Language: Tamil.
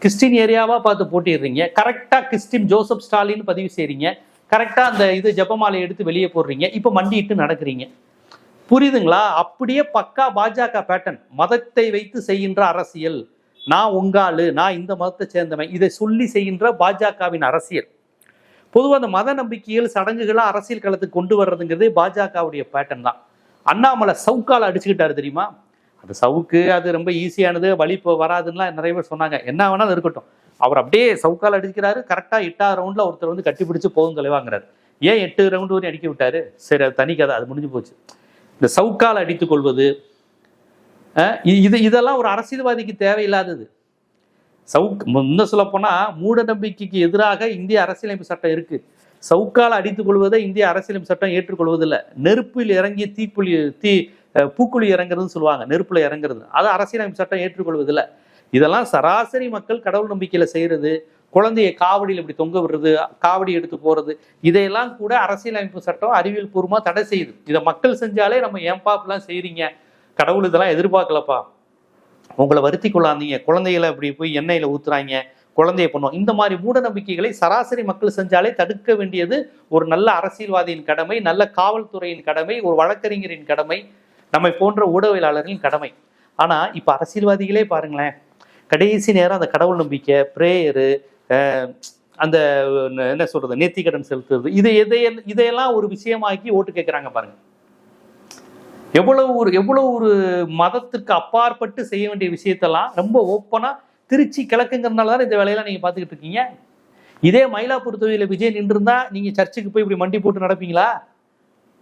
கிறிஸ்டின் ஏரியாவா பார்த்து போட்டிடுறீங்க, கரெக்டா கிறிஸ்டின் ஜோசப் ஸ்டாலின் பதிவு செய்றீங்க, கரெக்டா அந்த இது ஜெபமாலை எடுத்து வெளியே போடுறீங்க, இப்ப மண்டிட்டு நடக்கிறீங்க. புரியுதுங்களா? அப்படியே பக்கா பாஜக பேட்டர்ன், மதத்தை வைத்து செய்கின்ற அரசியல். நான் உங்காளு, நான் இந்த மதத்தை சேர்ந்தவன், இதை சொல்லி செய்கின்ற பாஜகவின் அரசியல். பொதுவாக அந்த மத நம்பிக்கைகள் சடங்குகளா அரசியல் களத்துக்கு கொண்டு வர்றதுங்கிறது பாஜகவுடைய பேட்டர்ன் தான். அண்ணாமலை சவுக்கால அடிச்சுக்கிட்டாரு தெரியுமா? அது சவுக்கு, அது ரொம்ப ஈஸியானது, வழி இப்போ வராதுன்னா நிறைய பேர் சொன்னாங்க. என்ன வேணாலும் இருக்கட்டும், அவர் அப்படியே சவுக்கால் அடிக்கிறாரு. கரெக்டா 8ஆவது ரவுண்ட்ல ஒருத்தர் வந்து கட்டிப்பிடிச்சு போதும் தலைவாங்கிறாரு. ஏன் 8 ரவுண்டு வரையும் அடிக்க விட்டாரு? சரி, அது தனி கதை, அது முடிஞ்சு போச்சு. இந்த சவுக்கால் அடித்துக் கொள்வது இதெல்லாம் ஒரு அரசியல்வாதிக்கு தேவையில்லாதது. இன்னும் சொல்ல போனா மூட நம்பிக்கைக்கு எதிராக இந்திய அரசியலமைப்பு சட்டம் இருக்கு. சவுக்கால் அடித்துக் கொள்வதை இந்திய அரசியலமைப்பு சட்டம் ஏற்றுக்கொள்வதில்லை. நெருப்பில் இறங்கி பூக்குழி இறங்குறதுன்னு சொல்லுவாங்க, நெருப்புல இறங்குறது, அது அரசியலமைப்பு சட்டம் ஏற்றுக்கொள்வதில்லை. இதெல்லாம் சராசரி மக்கள் கடவுள் நம்பிக்கையில செய்யறது, குழந்தையை காவடியில் இப்படி தொங்க விடுறது, காவடி எடுத்து போறது, இதையெல்லாம் கூட அரசியலமைப்பு சட்டம் அறிவியல் பூர்வமா தடை செய்யுது. இதை மக்கள் செஞ்சாலே நம்ம ஏன்பா இப்படிலாம் செய்றீங்க, கடவுள் இதெல்லாம் எதிர்பார்க்கலப்பா, உங்களை வருத்தி கொள்ளாதீங்க, குழந்தைகளை இப்படி போய் எண்ணெயில ஊத்துறாங்க, குழந்தைய பண்ணுவோம், இந்த மாதிரி மூட நம்பிக்கைகளை சராசரி மக்கள் செஞ்சாலே தடுக்க வேண்டியது ஒரு நல்ல அரசியல்வாதியின் கடமை, நல்ல காவல்துறையின் கடமை, ஒரு வழக்கறிஞரின் கடமை, நம்மை போன்ற ஊடகவியலாளர்களின் கடமை. ஆனா இப்ப அரசியல்வாதிகளே பாருங்களேன், கடைசி நேரம் அந்த கடவுள் நம்பிக்கை, பிரேயரு, அந்த என்ன சொல்றது, நேர்த்திக்கடன் செலுத்துறது, இதையெல்லாம் ஒரு விஷயமாக்கி ஓட்டு கேட்கிறாங்க பாருங்க. எவ்வளவு ஒரு மதத்துக்கு அப்பாற்பட்டு செய்ய வேண்டிய விஷயத்தெல்லாம் ரொம்ப ஓப்பனா திருச்சி கிழக்குங்கிறதுனால தான் இந்த வேலையெல்லாம் நீங்க பாத்துக்கிட்டு இருக்கீங்க. இதே மயிலாப்பூர் தொகுதியில விஜய் நின்று இருந்தா நீங்க சர்ச்சுக்கு போய் இப்படி மண்டி போட்டு நடப்பீங்களா?